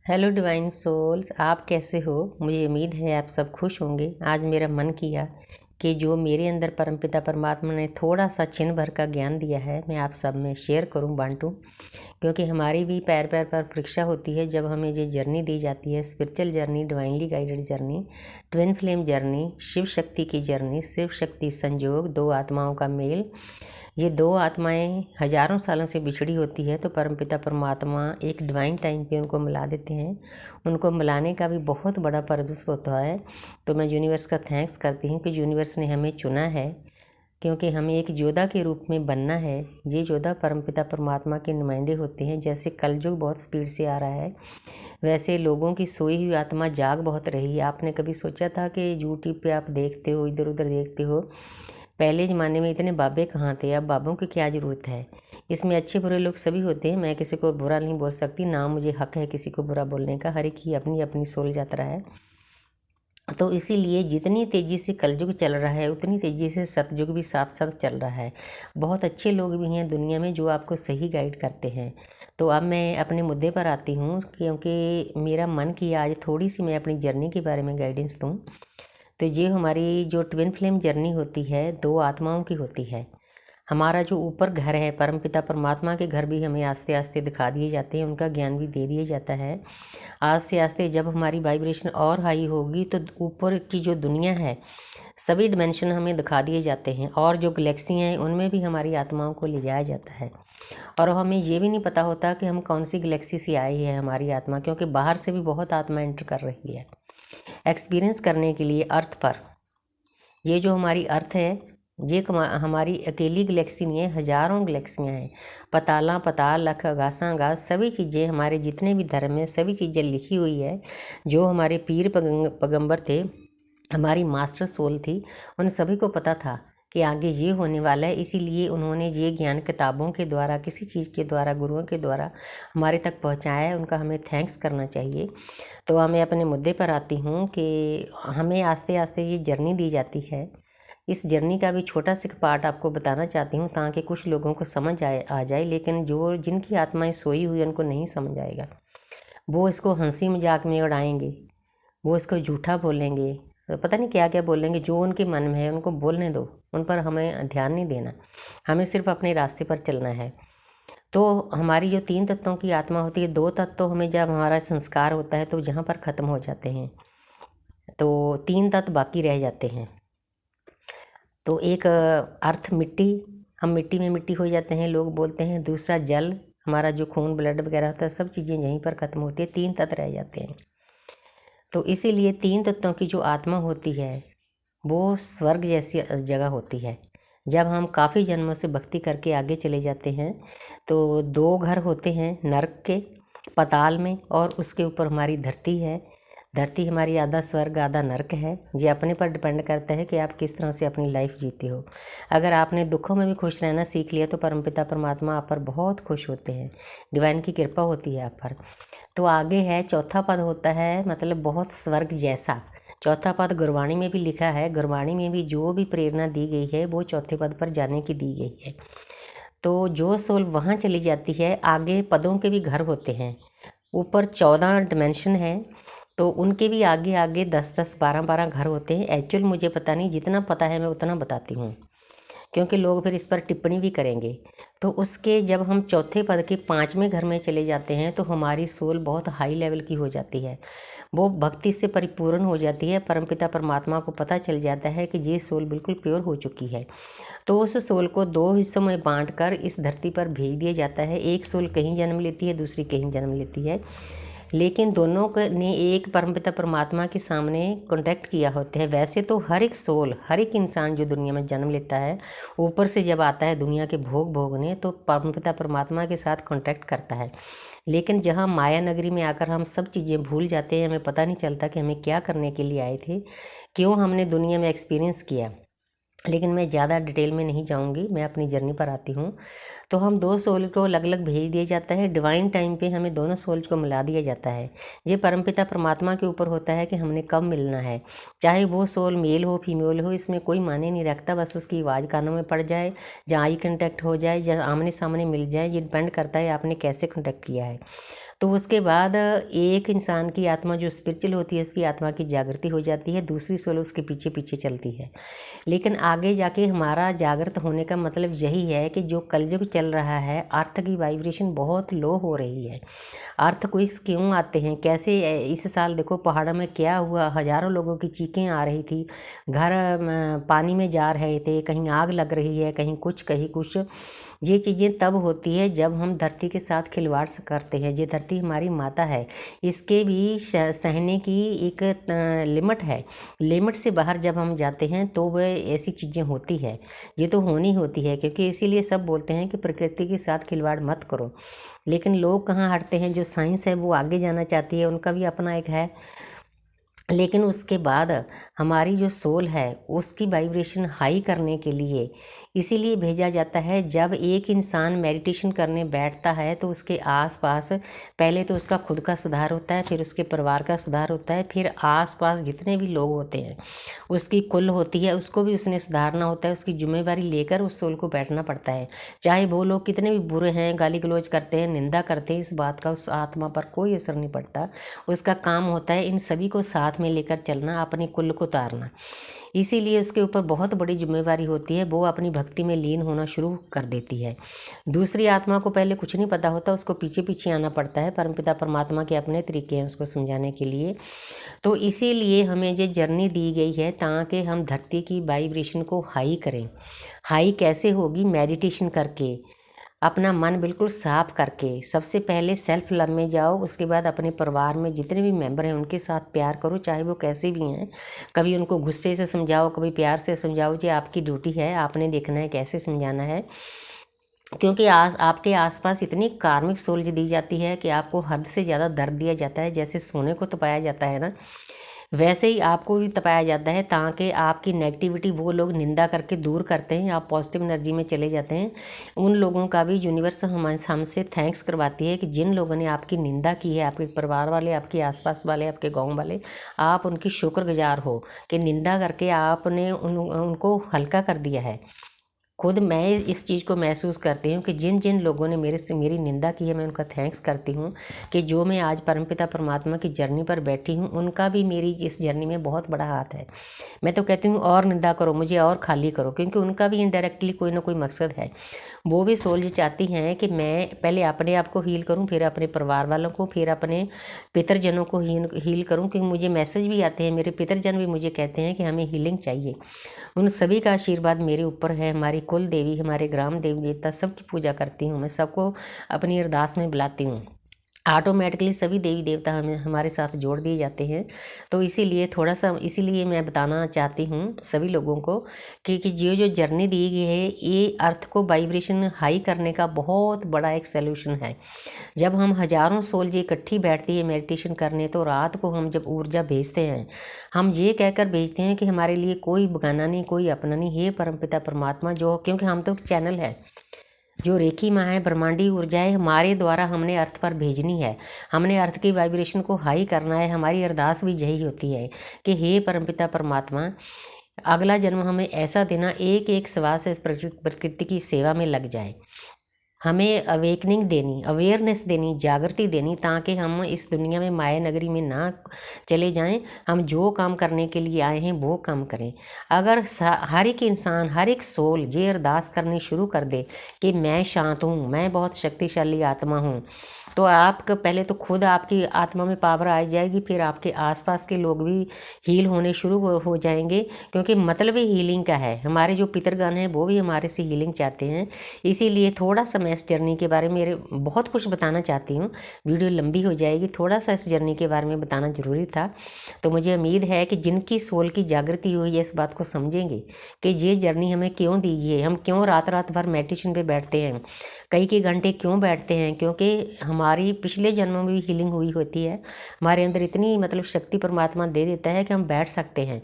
Hello divine souls, आप कैसे हो। मुझे उम्मीद है आप सब खुश होंगे। आज मेरा मन किया कि जो मेरे अंदर परमपिता परमात्मा ने थोड़ा सा छिन भर का ज्ञान दिया है मैं आप सब में शेयर करूं, बांटूं। क्योंकि हमारी भी पैर पैर पर परीक्षा होती है जब हमें ये जर्नी दी जाती है, spiritual journey, divinely guided journey, twin flame journey, Shiva Shakti की जर्नी, शिव शक्ति संयोग, दो आत्माओं का मेल। ये दो आत्माएं हजारों सालों से बिछड़ी होती है तो परमपिता परमात्मा एक डिवाइन टाइम पे उनको मिला देते हैं। उनको मिलाने का भी बहुत बड़ा पर्पस होता है। तो मैं यूनिवर्स का थैंक्स करती हूँ कि यूनिवर्स ने हमें चुना है, क्योंकि हमें एक योद्धा के रूप में बनना है। ये योद्धा परमपिता परमात्मा के नुमाइंदे होते हैं। जैसे कलयुग बहुत स्पीड से आ रहा है, वैसे लोगों की सोई हुई आत्मा जाग बहुत रही है। आपने कभी सोचा था कि यूट्यूब पे आप देखते हो, इधर उधर देखते हो, पहले ज़माने में इतने बाबे कहाँ थे, अब बाबों की क्या ज़रूरत है। इसमें अच्छे बुरे लोग सभी होते हैं, मैं किसी को बुरा नहीं बोल सकती, ना मुझे हक है किसी को बुरा बोलने का। हर एक की अपनी अपनी सोल यात्रा है। तो इसीलिए जितनी तेज़ी से कलयुग चल रहा है उतनी तेज़ी से सतयुग भी साथ साथ चल रहा है। बहुत अच्छे लोग भी हैं दुनिया में जो आपको सही गाइड करते हैं। तो अब मैं अपने मुद्दे पर आती हूँ, क्योंकि मेरा मन किया आज थोड़ी सी मैं अपनी जर्नी के बारे में गाइडेंस दूँ। तो ये हमारी जो ट्विन फ्लेम जर्नी होती है दो आत्माओं की होती है। हमारा जो ऊपर घर है, परमपिता परमात्मा के घर भी हमें आस्ते आस्ते दिखा दिए जाते हैं, उनका ज्ञान भी दे दिया जाता है। आस्ते आस्ते जब हमारी वाइब्रेशन और हाई होगी तो ऊपर की जो दुनिया है सभी डिमेंशन हमें दिखा दिए जाते हैं, और जो गैलेक्सियाँ हैं उनमें भी हमारी आत्माओं को ले जाया जाता है। और हमें ये भी नहीं पता होता कि हम कौन सी गैलेक्सी से आई है हमारी आत्मा, क्योंकि बाहर से भी बहुत आत्मा एंटर कर रही है एक्सपीरियंस करने के लिए अर्थ पर। ये जो हमारी अर्थ है ये हमारी अकेली गैलेक्सी नहीं है, हजारों गैलेक्सियाँ हैं। पताला पताल, लख आगासा आगास, सभी चीज़ें हमारे जितने भी धर्म में सभी चीज़ें लिखी हुई है। जो हमारे पीर पैगंबर थे, हमारी मास्टर सोल थी, उन सभी को पता था कि आगे ये होने वाला है। इसीलिए उन्होंने ये ज्ञान किताबों के द्वारा, किसी चीज़ के द्वारा, गुरुओं के द्वारा हमारे तक पहुँचाया है। उनका हमें थैंक्स करना चाहिए। तो मैं अपने मुद्दे पर आती हूँ कि हमें आस्ते आस्ते ये जर्नी दी जाती है। इस जर्नी का भी छोटा सा पार्ट आपको बताना चाहती हूँ ताकि कुछ लोगों को समझ आ जाए। लेकिन जो जिनकी आत्माएं सोई हुई उनको नहीं समझ आएगा। वो इसको हंसी मजाक में उड़ाएंगे, वो इसको झूठा बोलेंगे, तो पता नहीं क्या क्या बोलेंगे। जो उनके मन में है उनको बोलने दो, उन पर हमें ध्यान नहीं देना। हमें सिर्फ अपने रास्ते पर चलना है। तो हमारी जो तीन तत्वों की आत्मा होती है, दो तत्व हमें जब हमारा संस्कार होता है तो जहाँ पर ख़त्म हो जाते हैं, तो तीन तत्व बाकी रह जाते हैं। तो एक अर्थ मिट्टी, हम मिट्टी में मिट्टी हो जाते हैं, लोग बोलते हैं। दूसरा जल, हमारा जो खून ब्लड वगैरह होता है सब चीज़ें यहीं पर ख़त्म होती है, तीन तत्व रह जाते हैं। तो इसीलिए तीन तत्वों की जो आत्मा होती है वो स्वर्ग जैसी जगह होती है। जब हम काफ़ी जन्मों से भक्ति करके आगे चले जाते हैं तो दो घर होते हैं, नरक के, पाताल में, और उसके ऊपर हमारी धरती है। धरती हमारी आधा स्वर्ग आधा नरक है। ये अपने पर डिपेंड करता है कि आप किस तरह से अपनी लाइफ जीते हो। अगर आपने दुखों में भी खुश रहना सीख लिया तो परमपिता परमात्मा आप पर बहुत खुश होते हैं, डिवाइन की कृपा होती है आप पर। तो आगे है चौथा पद होता है, मतलब बहुत स्वर्ग जैसा। चौथा पद गुरबाणी में भी लिखा है, गुरबाणी में भी जो भी प्रेरणा दी गई है वो चौथे पद पर जाने की दी गई है। तो जो सोल वहाँ चली जाती है, आगे पदों के भी घर होते हैं, ऊपर 14 डिमेंशन है, तो उनके भी आगे आगे 10-10, 12-12 घर होते हैं। एक्चुअल मुझे पता नहीं, जितना पता है मैं उतना बताती हूँ, क्योंकि लोग फिर इस पर टिप्पणी भी करेंगे। तो उसके जब हम चौथे पद के 5वें घर में चले जाते हैं तो हमारी सोल बहुत हाई लेवल की हो जाती है, वो भक्ति से परिपूर्ण हो जाती है। परमपिता परमात्मा को पता चल जाता है कि ये सोल बिल्कुल प्योर हो चुकी है। तो उस सोल को दो हिस्सों में बांटकर इस धरती पर भेज दिया जाता है। एक सोल कहीं जन्म लेती है, दूसरी कहीं जन्म लेती है, लेकिन दोनों ने एक परमपिता परमात्मा के सामने कॉन्टैक्ट किया होते हैं। वैसे तो हर एक सोल, हर एक इंसान जो दुनिया में जन्म लेता है, ऊपर से जब आता है दुनिया के भोग भोगने तो परमपिता परमात्मा के साथ कॉन्टैक्ट करता है। लेकिन जहाँ माया नगरी में आकर हम सब चीज़ें भूल जाते हैं, हमें पता नहीं चलता कि हमें क्या करने के लिए आए थे, क्यों हमने दुनिया में एक्सपीरियंस किया। लेकिन मैं ज़्यादा डिटेल में नहीं जाऊंगी, मैं अपनी जर्नी पर आती हूँ। तो हम दो सोल को अलग अलग भेज दिया जाता है। डिवाइन टाइम पे हमें दोनों सोल्स को मिला दिया जाता है। ये परमपिता परमात्मा के ऊपर होता है कि हमने कब मिलना है। चाहे वो सोल मेल हो फीमेल हो, इसमें कोई मायने नहीं रखता, बस उसकी आवाज़ कानों में पड़ जाए, जहाँ आई कंटेक्ट हो जाए, या आमने सामने मिल जाए, ये डिपेंड करता है आपने कैसे कंटेक्ट किया है। तो उसके बाद एक इंसान की आत्मा जो स्पिरिचुअल होती है, उसकी आत्मा की जागृति हो जाती है, दूसरी सोल उसके पीछे पीछे चलती है। लेकिन आगे जाके हमारा जागृत होने का मतलब यही है कि जो कलयुग चल रहा है, अर्थ की वाइब्रेशन बहुत लो हो रही है। अर्थक्वेक्स क्यों आते हैं, कैसे इस साल देखो पहाड़ों में क्या हुआ, हज़ारों लोगों की चीखें आ रही थी, घर पानी में जा रहे थे, कहीं आग लग रही है, कहीं कुछ कहीं कुछ। ये चीज़ें तब होती है जब हम धरती के साथ खिलवाड़ करते हैं। ये धरती हमारी माता है, इसके भी सहने की एक लिमिट है। लिमिट से बाहर जब हम जाते हैं तो वह ऐसी चीज़ें होती है, ये तो होनी होती है, क्योंकि इसीलिए सब बोलते हैं कि प्रकृति के साथ खिलवाड़ मत करो। लेकिन लोग कहाँ हटते हैं, जो साइंस है वो आगे जाना चाहती है, उनका भी अपना एक है। लेकिन उसके बाद हमारी जो सोल है उसकी वाइब्रेशन हाई करने के लिए इसीलिए भेजा जाता है। जब एक इंसान मेडिटेशन करने बैठता है तो उसके आसपास पहले तो उसका खुद का सुधार होता है, फिर उसके परिवार का सुधार होता है, फिर आसपास जितने भी लोग होते हैं उसकी कुल होती है, उसको भी उसने सुधारना होता है। उसकी जिम्मेवारी लेकर उस सोल को बैठना पड़ता है। चाहे वो लोग कितने भी बुरे हैं, गाली गलौज करते हैं, निंदा करते हैं, इस बात का उस आत्मा पर कोई असर नहीं पड़ता। उसका काम होता है इन सभी को साथ में लेकर चलना, अपनी कुल को उतारना। इसीलिए उसके ऊपर बहुत बड़ी जिम्मेवारी होती है। वो अपनी भक्ति में लीन होना शुरू कर देती है। दूसरी आत्मा को पहले कुछ नहीं पता होता, उसको पीछे पीछे आना पड़ता है। परमपिता परमात्मा के अपने तरीके हैं उसको समझाने के लिए। तो इसीलिए हमें ये जर्नी दी गई है ताकि हम धरती की वाइब्रेशन को हाई करें। हाई कैसे होगी? मेडिटेशन करके, अपना मन बिल्कुल साफ करके। सबसे पहले सेल्फ लव में जाओ, उसके बाद अपने परिवार में जितने भी मेंबर हैं उनके साथ प्यार करो, चाहे वो कैसे भी हैं। कभी उनको गुस्से से समझाओ, कभी प्यार से समझाओ। ये आपकी ड्यूटी है, आपने देखना है कैसे समझाना है। क्योंकि आपके आसपास इतनी कार्मिक सोल दी जाती है कि आपको हद से ज़्यादा दर्द दिया जाता है। जैसे सोने को तपाया जाता है ना, वैसे ही आपको भी तपाया जाता है ताकि आपकी नेगेटिविटी वो लोग निंदा करके दूर करते हैं, आप पॉजिटिव एनर्जी में चले जाते हैं। उन लोगों का भी यूनिवर्स हमसे थैंक्स करवाती है कि जिन लोगों ने आपकी निंदा की है, आपके परिवार वाले, आपके आसपास वाले, आपके गांव वाले, आप उनकी शुक्रगुजार हो कि निंदा करके आपने उनको हल्का कर दिया है। खुद मैं इस चीज़ को महसूस करती हूँ कि जिन जिन लोगों ने मेरी निंदा की है, मैं उनका थैंक्स करती हूँ कि जो मैं आज परमपिता परमात्मा की जर्नी पर बैठी हूँ, उनका भी मेरी इस जर्नी में बहुत बड़ा हाथ है। मैं तो कहती हूँ और निंदा करो, मुझे और खाली करो, क्योंकि उनका भी इनडायरेक्टली कोई ना कोई मकसद है। वो भी सोल चाहती हैं कि मैं पहले अपने आप को हील करूं, फिर अपने परिवार वालों को, फिर अपने पितरजनों को हील करूं। क्योंकि मुझे मैसेज भी आते हैं, मेरे पितरजन भी मुझे कहते हैं कि हमें हीलिंग चाहिए। उन सभी का आशीर्वाद मेरे ऊपर है। हमारी कुल देवी, हमारे ग्राम देवी देवता सबकी पूजा करती हूँ मैं, सबको अपनी अरदास में बुलाती हूँ। ऑटोमेटिकली सभी देवी देवता हमारे साथ जोड़ दिए जाते हैं। तो इसीलिए थोड़ा सा इसीलिए मैं बताना चाहती हूँ सभी लोगों को कि जो जर्नी दी गई है, ये अर्थ को वाइब्रेशन हाई करने का बहुत बड़ा एक सलूशन है। जब हम हजारों सोल जी इकट्ठी बैठती है मेडिटेशन करने, तो रात को हम जब ऊर्जा भेजते हैं, हम ये कहकर भेजते हैं कि हमारे लिए कोई बगाना नहीं, कोई अपना नहीं, हे परमपिता परमात्मा। जो क्योंकि हम तो चैनल है, जो रेखी माँ है, ब्रह्मांडी ऊर्जा है, हमारे द्वारा हमने अर्थ पर भेजनी है। हमने अर्थ की वाइब्रेशन को हाई करना है। हमारी अरदास भी यही होती है कि हे परमपिता परमात्मा, अगला जन्म हमें ऐसा देना, एक एक श्वास इस प्रकृति की सेवा में लग जाए। हमें अवेकनिंग देनी, अवेयरनेस देनी, जागृति देनी, ताकि हम इस दुनिया में माया नगरी में ना चले जाएं। हम जो काम करने के लिए आए हैं वो काम करें। अगर हर एक इंसान, हर एक सोल ये अरदास करनी शुरू कर दे कि मैं शांत हूँ, मैं बहुत शक्तिशाली आत्मा हूँ, तो आपका पहले तो खुद आपकी आत्मा में पावर आ जाएगी, फिर आपके आसपास के लोग भी हील होने शुरू हो जाएंगे। क्योंकि मतलब ही हीलिंग का है। हमारे जो पितरगण हैं वो भी हमारे से हीलिंग चाहते हैं। इसीलिए थोड़ा सा मैं इस जर्नी के बारे में, मेरे बहुत कुछ बताना चाहती हूँ, वीडियो लंबी हो जाएगी, थोड़ा सा इस जर्नी के बारे में बताना ज़रूरी था। तो मुझे उम्मीद है कि जिनकी सोल की जागृति हुई है इस बात को समझेंगे कि ये जर्नी हमें क्यों दी है, हम क्यों रात रात भर मेडिटेशन पे बैठते हैं, कई घंटे क्यों बैठते हैं। क्योंकि हमारी पिछले जन्मों में भी हीलिंग हुई होती है। हमारे अंदर इतनी मतलब शक्ति परमात्मा दे देता है कि हम बैठ सकते हैं।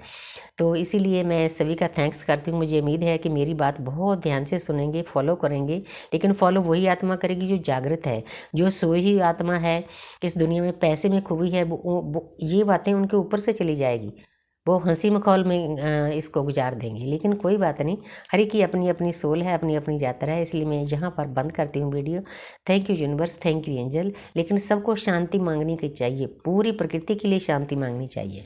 तो इसीलिए मैं सभी का थैंक्स करती हूँ। मुझे उम्मीद है कि मेरी बात बहुत ध्यान से सुनेंगे, फॉलो करेंगे। लेकिन फॉलो वही आत्मा करेगी जो जागृत है। जो सोई हुई आत्मा है, इस दुनिया में पैसे में खुबी है, ये बातें उनके ऊपर से चली जाएगी। वो हंसी मखौल में इसको गुजार देंगे। लेकिन कोई बात नहीं, हर एक की अपनी अपनी सोल है, अपनी अपनी यात्रा है, इसलिए मैं यहाँ पर बंद करती हूँ video. Thank you universe, thank you angel. लेकिन सबको शांति मांगनी की चाहिए, पूरी प्रकृति के लिए शांति मांगनी चाहिए।